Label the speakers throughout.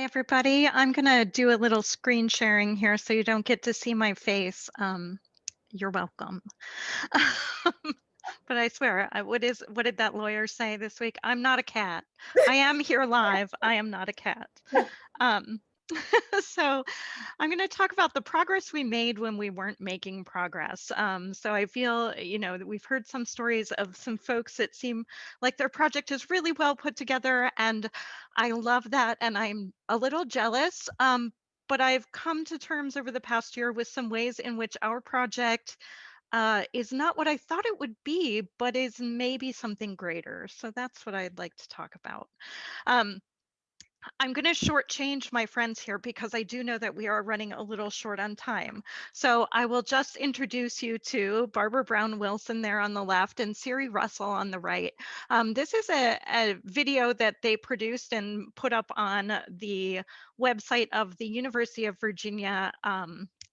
Speaker 1: everybody. I'm gonna do a little screen sharing here so you don't get to see my face. You're welcome. But I swear, what did that lawyer say this week? I'm not a cat. I am here live. I am not a cat. Um, so I'm going to talk about the progress we made when we weren't making progress. So I feel, that we've heard some stories of some folks that seem like their project is really well put together, and I love that, and I'm a little jealous. But I've come to terms over the past year with some ways in which our project is not what I thought it would be, but is maybe something greater. So that's what I'd like to talk about. Um, I'm going to shortchange my friends here because I do know that we are running a little short on time. So I will just introduce you to Barbara Brown Wilson there on the left and Siri Russell on the right. This is a video that they produced and put up on the website of the University of Virginia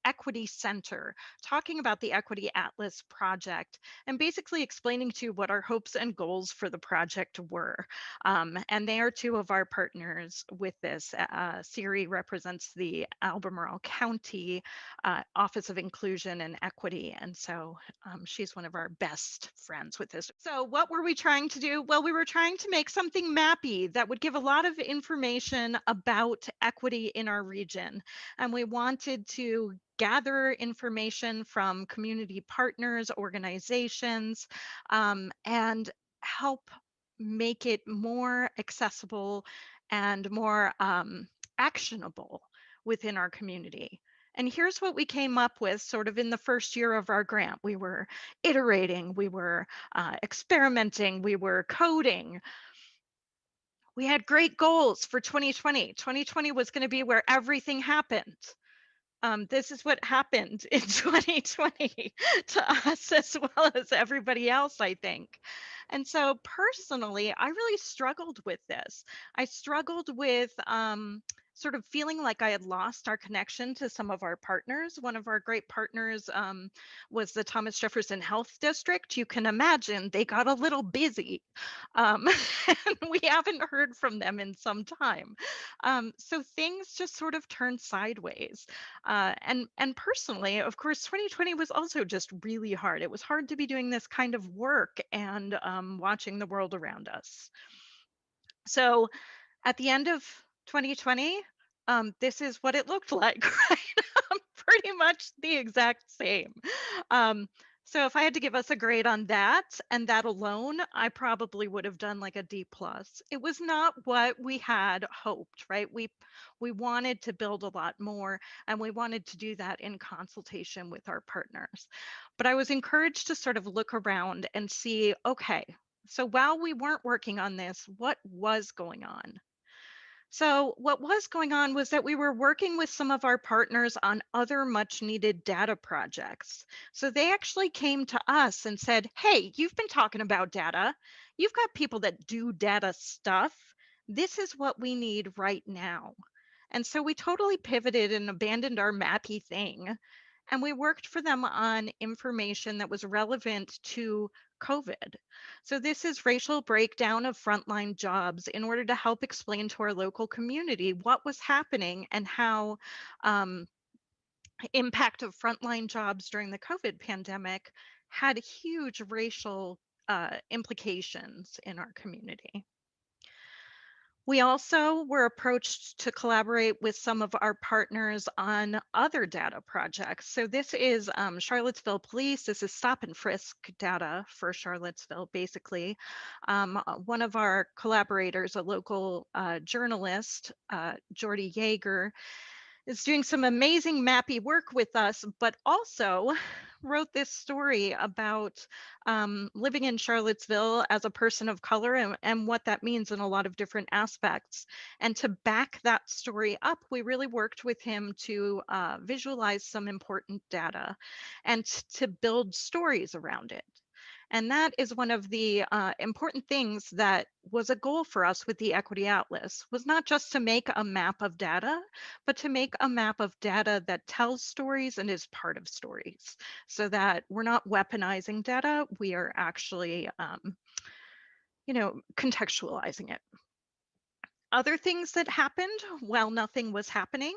Speaker 1: Equity Center, talking about the Equity Atlas project and basically explaining to you what our hopes and goals for the project were. And they are two of our partners with this. Siri represents the Albemarle County Office of Inclusion and Equity. And so she's one of our best friends with this. So what were we trying to do? Well, we were trying to make something mappy that would give a lot of information about equity in our region. And we wanted to gather information from community partners, organizations, and help make it more accessible and more actionable within our community. And here's what we came up with sort of in the first year of our grant. We were iterating, we were experimenting, we were coding. We had great goals for 2020. 2020 was going to be where everything happened. This is what happened in 2020 to us as well as everybody else, I think. And so personally, I really struggled with this. I struggled with sort of feeling like I had lost our connection to some of our partners. One of our great partners was the Thomas Jefferson Health District. You can imagine they got a little busy, and we haven't heard from them in some time. So things just sort of turned sideways. And personally, of course, 2020 was also just really hard. It was hard to be doing this kind of work and watching the world around us. So at the end of 2020, this is what it looked like, right? Pretty much the exact same. So if I had to give us a grade on that and that alone, I probably would have done like a D plus. It was not what we had hoped, right? We wanted to build a lot more, and we wanted to do that in consultation with our partners. But I was encouraged to sort of look around and see, okay, so while we weren't working on this, what was going on? So what was going on was that we were working with some of our partners on other much needed data projects. So they actually came to us and said, hey, you've been talking about data. You've got people that do data stuff. This is what we need right now. And so we totally pivoted and abandoned our mappy thing. And we worked for them on information that was relevant to COVID. So this is racial breakdown of frontline jobs in order to help explain to our local community what was happening and how impact of frontline jobs during the COVID pandemic had huge racial implications in our community. We also were approached to collaborate with some of our partners on other data projects. So this is Charlottesville Police. This is stop and frisk data for Charlottesville, basically. One of our collaborators, a local journalist, Jordy Yeager, is doing some amazing mappy work with us, but also wrote this story about living in Charlottesville as a person of color and what that means in a lot of different aspects. And to back that story up, we really worked with him to visualize some important data and to build stories around it. And that is one of the important things that was a goal for us with the Equity Atlas, was not just to make a map of data, but to make a map of data that tells stories and is part of stories, so that we're not weaponizing data, we are actually, contextualizing it. Other things that happened while nothing was happening.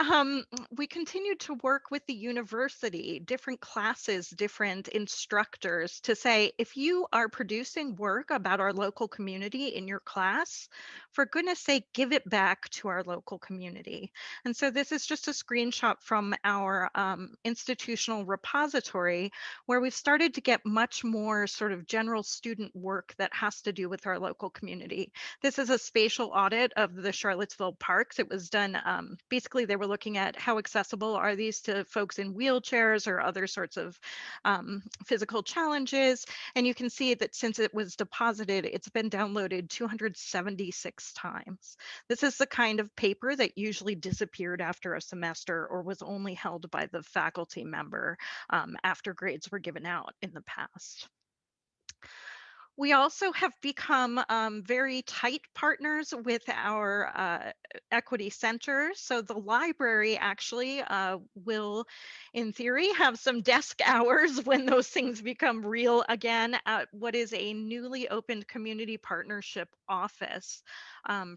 Speaker 1: Um, we continued to work with the university, different classes, different instructors to say, if you are producing work about our local community in your class, for goodness sake, give it back to our local community. And so this is just a screenshot from our institutional repository where we've started to get much more sort of general student work that has to do with our local community. This is a spatial audit of the Charlottesville parks. It was done, basically they were looking at how accessible are these to folks in wheelchairs or other sorts of physical challenges. And you can see that since it was deposited, it's been downloaded 276 times. This is the kind of paper that usually disappeared after a semester or was only held by the faculty member after grades were given out in the past. We also have become very tight partners with our equity center. So the library actually will, in theory, have some desk hours when those things become real again at what is a newly opened community partnership office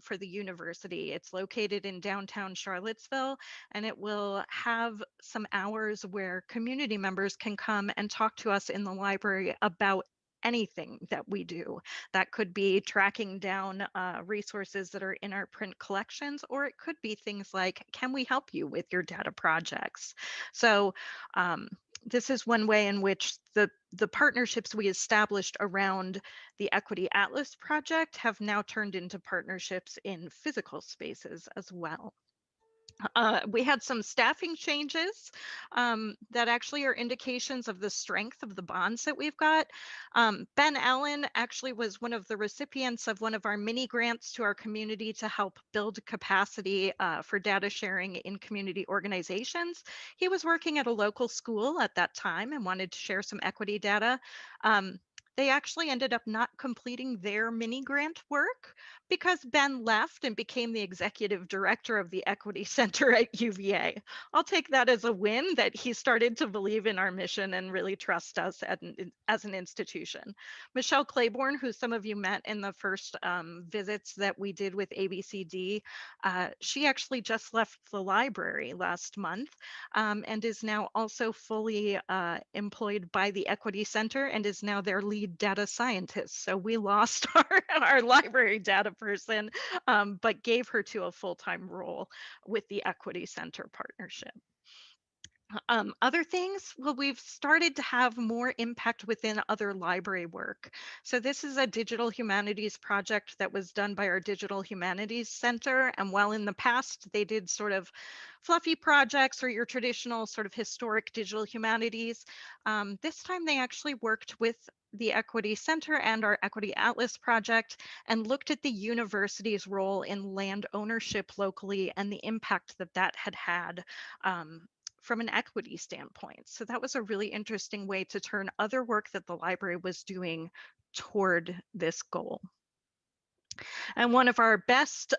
Speaker 1: for the university. It's located in downtown Charlottesville, and it will have some hours where community members can come and talk to us in the library about anything that we do. That could be tracking down resources that are in our print collections, or it could be things like, can we help you with your data projects? So this is one way in which the partnerships we established around the Equity Atlas project have now turned into partnerships in physical spaces as well. We had some staffing changes that actually are indications of the strength of the bonds that we've got. Ben Allen actually was one of the recipients of one of our mini grants to our community to help build capacity for data sharing in community organizations. He was working at a local school at that time and wanted to share some equity data. They actually ended up not completing their mini grant work because Ben left and became the executive director of the Equity Center at UVA. I'll take that as a win that he started to believe in our mission and really trust us as an institution. Michelle Claiborn, who some of you met in the first visits that we did with ABCD, she actually just left the library last month and is now also fully employed by the Equity Center and is now their lead data scientist. So we lost our library data person, but gave her to a full-time role with the Equity Center partnership. Other things, well, we've started to have more impact within other library work. So this is a digital humanities project that was done by our Digital Humanities Center. And while in the past they did sort of fluffy projects or your traditional sort of historic digital humanities, this time they actually worked with the Equity Center and our Equity Atlas project and looked at the university's role in land ownership locally and the impact that that had had from an equity standpoint. So that was a really interesting way to turn other work that the library was doing toward this goal. And one of our best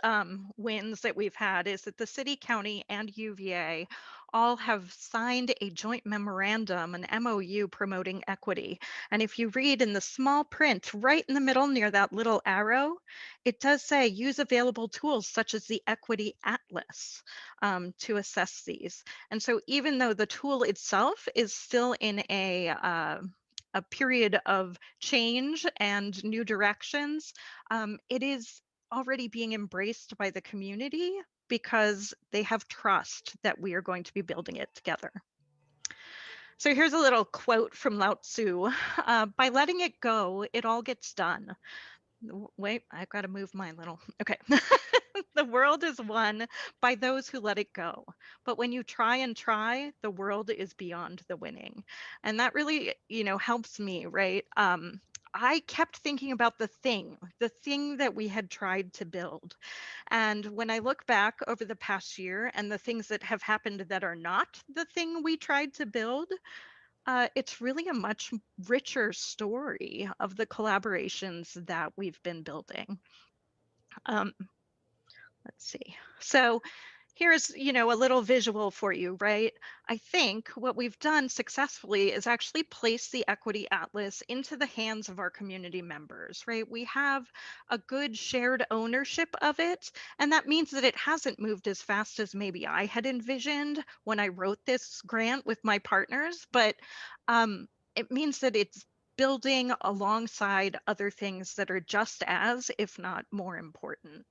Speaker 1: wins that we've had is that the city, county, and UVA all have signed a joint memorandum, an MOU promoting equity. And if you read in the small print right in the middle near that little arrow, it does say use available tools such as the Equity Atlas to assess these. And so even though the tool itself is still in a period of change and new directions, it is already being embraced by the community because they have trust that we are going to be building it together. So here's a little quote from Lao Tzu. By letting it go, it all gets done. Wait, I've got to move my little, okay. The world is won by those who let it go. But when you try and try, the world is beyond the winning. And that really, helps me, right? I kept thinking about the thing that we had tried to build. And when I look back over the past year and the things that have happened that are not the thing we tried to build, it's really a much richer story of the collaborations that we've been building. Let's see. So here's, a little visual for you, right? I think what we've done successfully is actually place the Equity Atlas into the hands of our community members, right? We have a good shared ownership of it, and that means that it hasn't moved as fast as maybe I had envisioned when I wrote this grant with my partners, but it means that it's building alongside other things that are just as, if not more important.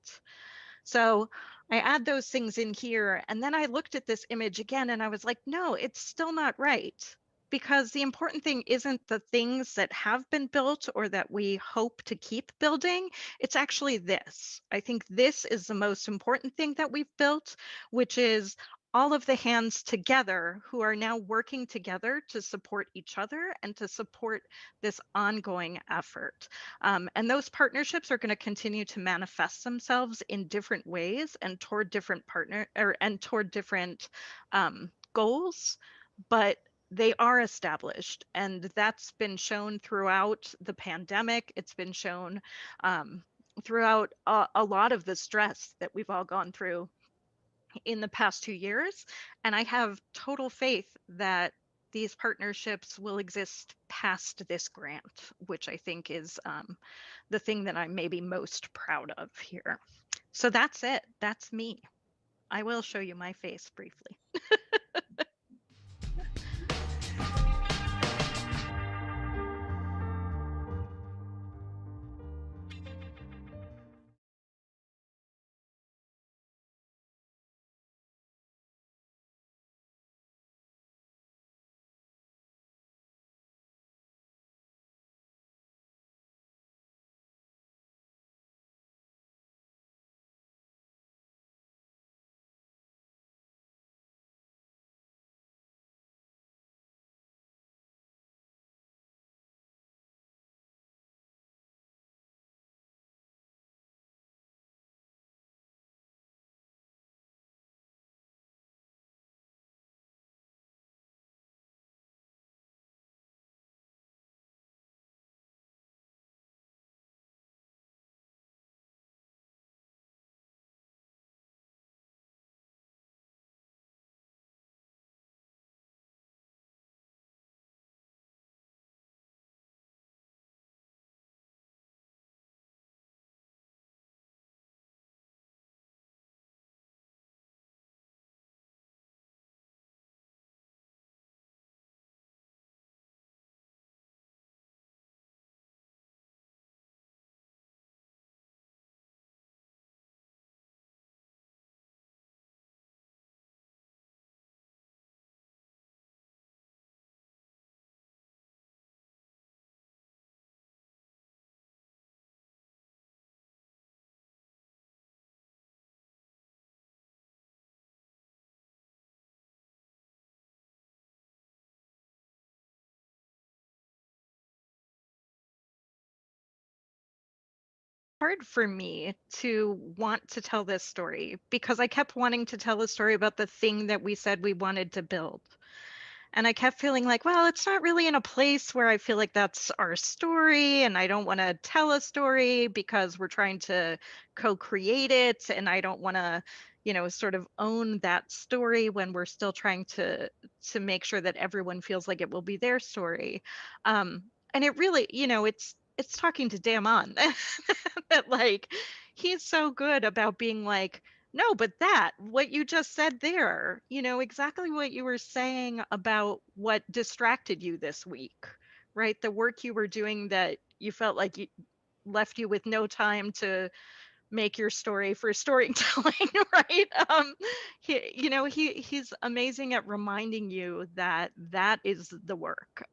Speaker 1: So I add those things in here. And then I looked at this image again and I was like, no, it's still not right. Because the important thing isn't the things that have been built or that we hope to keep building. It's actually this. I think this is the most important thing that we've built, which is all of the hands together who are now working together to support each other and to support this ongoing effort. And those partnerships are going to continue to manifest themselves in different ways and toward different goals, but they are established, and that's been shown throughout the pandemic. It's been shown throughout a lot of the stress that we've all gone through in the past 2 years. And I have total faith that these partnerships will exist past this grant, which I think is the thing that I'm maybe most proud of here. So that's it. That's me. I will show you my face briefly. Hard for me to want to tell this story because I kept wanting to tell a story about the thing that we said we wanted to build. And I kept feeling like, well, it's not really in a place where I feel like that's our story. And I don't want to tell a story because we're trying to co create it. And I don't want to, sort of own that story when we're still trying to make sure that everyone feels like it will be their story. And it really, it's talking to Damon that like he's so good about being like, no, but what you just said there, exactly what you were saying about what distracted you this week, right? The work you were doing that you felt like you left you with no time to make your story for storytelling, right? He's amazing at reminding you that that is the work.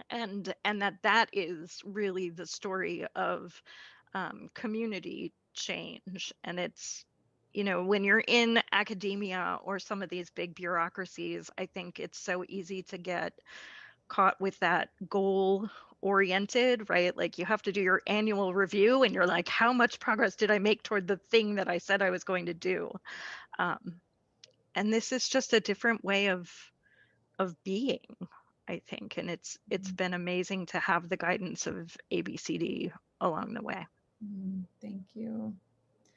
Speaker 1: And that is really the story of community change. And it's, when you're in academia or some of these big bureaucracies, I think it's so easy to get caught with that goal oriented, right? Like you have to do your annual review and you're like, how much progress did I make toward the thing that I said I was going to do? Um, and this is just a different way of being, I think. And it's been amazing to have the guidance of ABCD along the way.
Speaker 2: Thank you.